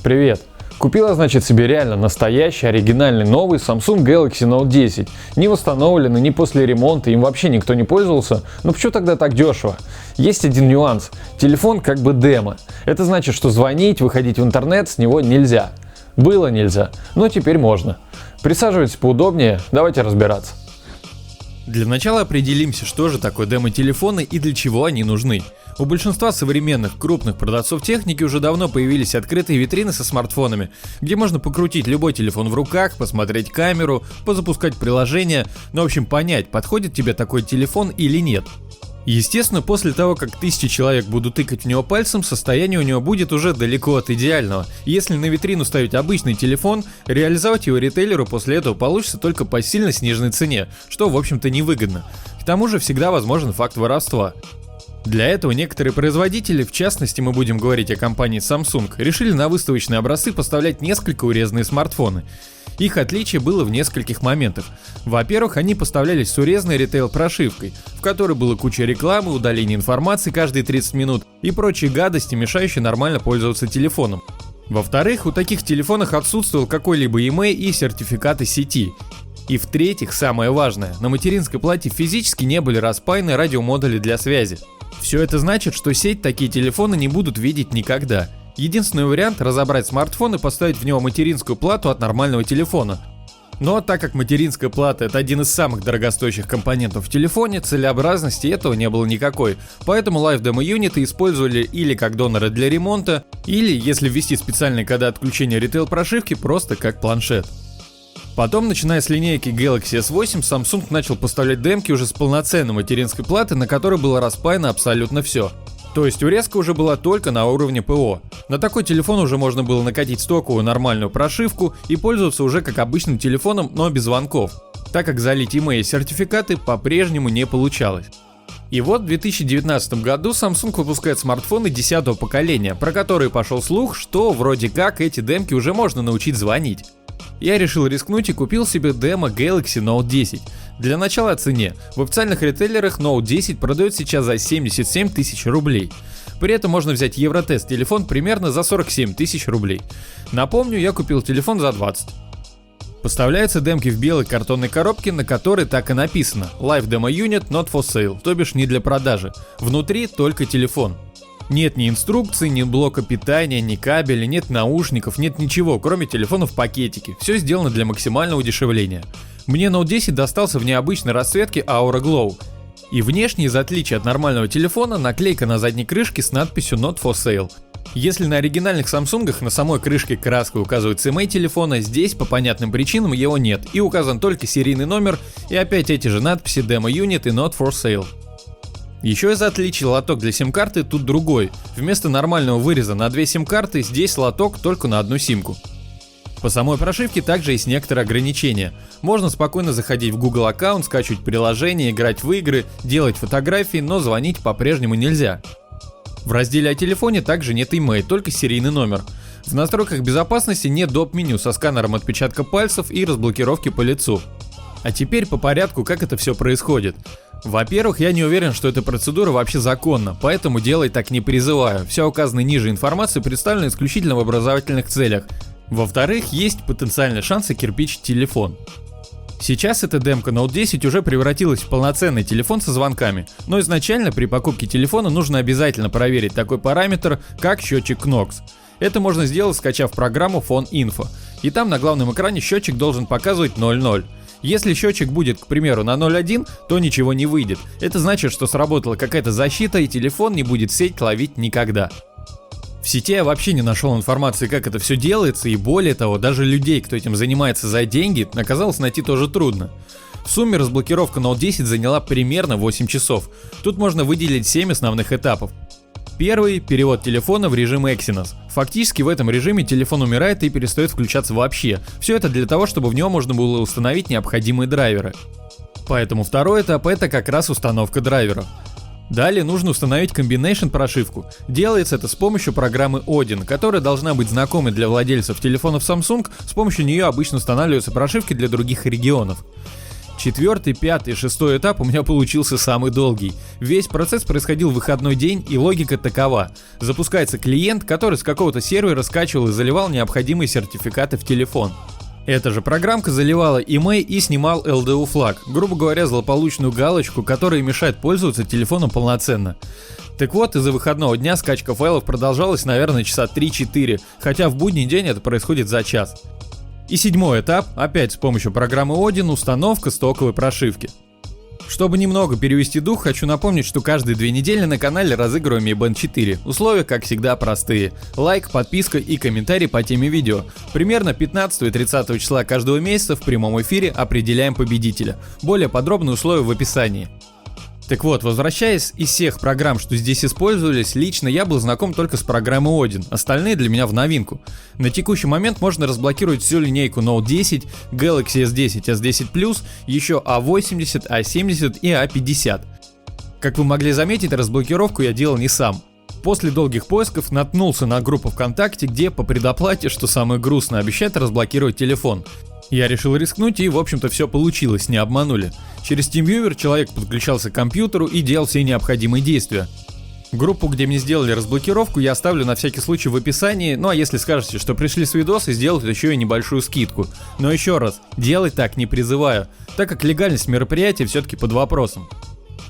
Привет! Купила, значит, себе реально настоящий, оригинальный, новый Samsung Galaxy Note 10. Не восстановленный, ни после ремонта, им вообще никто не пользовался. Ну почему тогда так дешево? Есть один нюанс. Телефон как бы демо. Это значит, что звонить, выходить в интернет с него нельзя. Было нельзя, но теперь можно. Присаживайтесь поудобнее, давайте разбираться. Для начала определимся, что же такое демо-телефоны и для чего они нужны. У большинства современных крупных продавцов техники уже давно появились открытые витрины со смартфонами, где можно покрутить любой телефон в руках, посмотреть камеру, позапускать приложения, в общем понять, подходит тебе такой телефон или нет. Естественно, после того, как тысячи человек будут тыкать в него пальцем, состояние у него будет уже далеко от идеального. Если на витрину ставить обычный телефон, реализовать его ритейлеру после этого получится только по сильно сниженной цене, что в общем-то невыгодно. К тому же всегда возможен факт воровства. Для этого некоторые производители, в частности мы будем говорить о компании Samsung, решили на выставочные образцы поставлять несколько урезанные смартфоны. Их отличие было в нескольких моментах. Во-первых, они поставлялись с урезанной ритейл-прошивкой, в которой была куча рекламы, удаление информации каждые 30 минут и прочие гадости, мешающие нормально пользоваться телефоном. Во-вторых, у таких телефонов отсутствовал какой-либо email и сертификаты сети. И в-третьих, самое важное, на материнской плате физически не были распаяны радиомодули для связи. Все это значит, что сеть такие телефоны не будут видеть никогда. Единственный вариант — разобрать смартфон и поставить в него материнскую плату от нормального телефона. Но так как материнская плата — это один из самых дорогостоящих компонентов в телефоне, целесообразности этого не было никакой. Поэтому Live Demo юниты использовали или как доноры для ремонта, или, если ввести специальные коды отключения ритейл-прошивки, просто как планшет. Потом, начиная с линейки Galaxy S8, Samsung начал поставлять демки уже с полноценной материнской платы, на которой было распаяно абсолютно все. То есть урезка уже была только на уровне ПО. На такой телефон уже можно было накатить стоковую нормальную прошивку и пользоваться уже как обычным телефоном, но без звонков, так как залить email сертификаты по-прежнему не получалось. И вот в 2019 году Samsung выпускает смартфоны 10-го поколения, про которые пошел слух, что вроде как эти демки уже можно научить звонить. Я решил рискнуть и купил себе демо Galaxy Note 10. Для начала о цене. В официальных ритейлерах Note 10 продают сейчас за 77 тысяч рублей. При этом можно взять Евротест телефон примерно за 47 тысяч рублей. Напомню, я купил телефон за 20. Поставляются демки в белой картонной коробке, на которой так и написано Live Demo Unit Not for Sale, то бишь не для продажи. Внутри только телефон. Нет ни инструкций, ни блока питания, ни кабеля, нет наушников, нет ничего, кроме телефона в пакетике. Все сделано для максимального удешевления. Мне Note 10 достался в необычной расцветке Aura Glow. И внешне, из отличия от нормального телефона, наклейка на задней крышке с надписью Not for Sale. Если на оригинальных Samsung'ах на самой крышке краской указывается email телефона, здесь по понятным причинам его нет, и указан только серийный номер и опять эти же надписи Demo Unit и Not for Sale. Еще из отличий лоток для сим-карты тут другой. Вместо нормального выреза на 2 сим-карты здесь лоток только на одну симку. По самой прошивке также есть некоторые ограничения. Можно спокойно заходить в Google аккаунт, скачивать приложения, играть в игры, делать фотографии, но звонить по-прежнему нельзя. В разделе о телефоне также нет email, только серийный номер. В настройках безопасности нет доп-меню со сканером отпечатка пальцев и разблокировки по лицу. А теперь по порядку, как это все происходит. Во-первых, я не уверен, что эта процедура вообще законна, поэтому делать так не призываю. Вся указанная ниже информация представлена исключительно в образовательных целях. Во-вторых, есть потенциальный шанс окирпичить телефон. Сейчас эта демка Note 10 уже превратилась в полноценный телефон со звонками, но изначально при покупке телефона нужно обязательно проверить такой параметр, как счетчик Knox. Это можно сделать, скачав программу Phone Info, и там на главном экране счетчик должен показывать 0,0. Если счетчик будет, к примеру, на 0,1, то ничего не выйдет. Это значит, что сработала какая-то защита и телефон не будет сеть ловить никогда. В сети я вообще не нашел информации, как это все делается, и более того, даже людей, кто этим занимается за деньги, оказалось найти тоже трудно. В сумме разблокировка Note 10 заняла примерно 8 часов. Тут можно выделить 7 основных этапов. Первый – перевод телефона в режим Exynos. Фактически в этом режиме телефон умирает и перестает включаться вообще. Все это для того, чтобы в него можно было установить необходимые драйверы. Поэтому второй этап – это как раз установка драйверов. Далее нужно установить Combination прошивку. Делается это с помощью программы Odin, которая должна быть знакомой для владельцев телефонов Samsung, с помощью нее обычно устанавливаются прошивки для других регионов. 4-й, 5-й, 6-й этап у меня получился самый долгий. Весь процесс происходил в выходной день, и логика такова. Запускается клиент, который с какого-то сервера скачивал и заливал необходимые сертификаты в телефон. Эта же программка заливала имей и снимал LDU флаг, грубо говоря, злополучную галочку, которая мешает пользоваться телефоном полноценно. Так вот, из-за выходного дня скачка файлов продолжалась, наверное, часа 3-4, хотя в будний день это происходит за час. И 7-й этап, опять с помощью программы Odin, установка стоковой прошивки. Чтобы немного перевести дух, хочу напомнить, что каждые 2 недели на канале разыгрываем Mi Band 4. Условия, как всегда, простые. Лайк, подписка и комментарий по теме видео. Примерно 15 и 30 числа каждого месяца в прямом эфире определяем победителя. Более подробные условия в описании. Так вот, возвращаясь, из всех программ, что здесь использовались, лично я был знаком только с программой Odin, остальные для меня в новинку. На текущий момент можно разблокировать всю линейку Note 10, Galaxy S10, S10 Plus, еще A80, A70 и A50. Как вы могли заметить, разблокировку я делал не сам. После долгих поисков наткнулся на группу ВКонтакте, где по предоплате, что самое грустное, обещают разблокировать телефон. Я решил рискнуть, и в общем-то все получилось, не обманули. Через TeamViewer человек подключался к компьютеру и делал все необходимые действия. Группу, где мне сделали разблокировку, я оставлю на всякий случай в описании, ну а если скажете, что пришли с видоса, сделают еще и небольшую скидку. Но еще раз, делать так не призываю, так как легальность мероприятия все-таки под вопросом.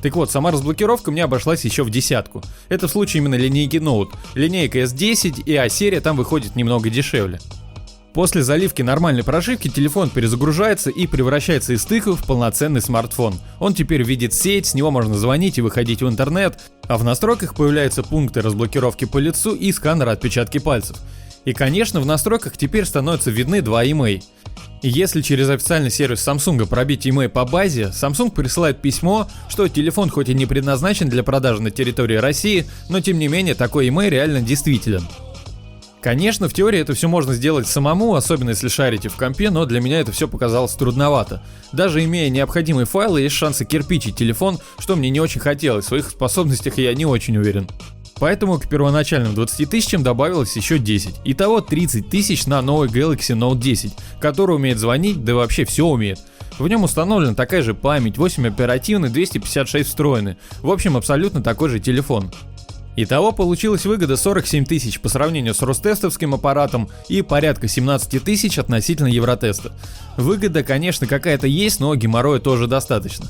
Так вот, сама разблокировка мне обошлась еще в десятку. Это в случае именно линейки Note. Линейка S10 и A-серия там выходит немного дешевле. После заливки нормальной прошивки телефон перезагружается и превращается из тыквы в полноценный смартфон. Он теперь видит сеть, с него можно звонить и выходить в интернет, а в настройках появляются пункты разблокировки по лицу и сканер отпечатки пальцев. И конечно, в настройках теперь становятся видны 2 имей. И если через официальный сервис Samsung пробить имей по базе, Samsung присылает письмо, что телефон хоть и не предназначен для продажи на территории России, но тем не менее такой имей реально действителен. Конечно, в теории это все можно сделать самому, особенно если шарите в компе, но для меня это все показалось трудновато. Даже имея необходимые файлы, есть шансы кирпичить телефон, что мне не очень хотелось, в своих способностях я не очень уверен. Поэтому к первоначальным 20 тысячам добавилось еще 10. Итого 30 тысяч на новый Galaxy Note 10, который умеет звонить, да вообще все умеет. В нем установлена такая же память, 8 оперативный, 256 встроенный. В общем, абсолютно такой же телефон. Итого получилась выгода 47 тысяч по сравнению с ростестовским аппаратом и порядка 17 тысяч относительно Евротеста. Выгода, конечно, какая-то есть, но геморроя тоже достаточно.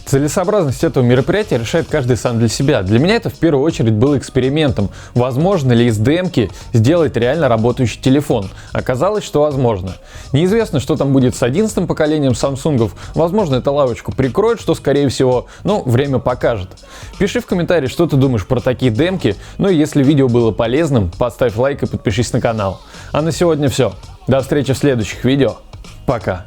Целесообразность этого мероприятия решает каждый сам для себя. Для меня это в первую очередь было экспериментом. Возможно ли из демки сделать реально работающий телефон? Оказалось, что возможно. Неизвестно, что там будет с 11-м поколением Samsung. Возможно, эту лавочку прикроют, что скорее всего, время покажет. Пиши в комментарии, что ты думаешь про такие демки. Ну и если видео было полезным, поставь лайк и подпишись на канал. А на сегодня все. До встречи в следующих видео. Пока.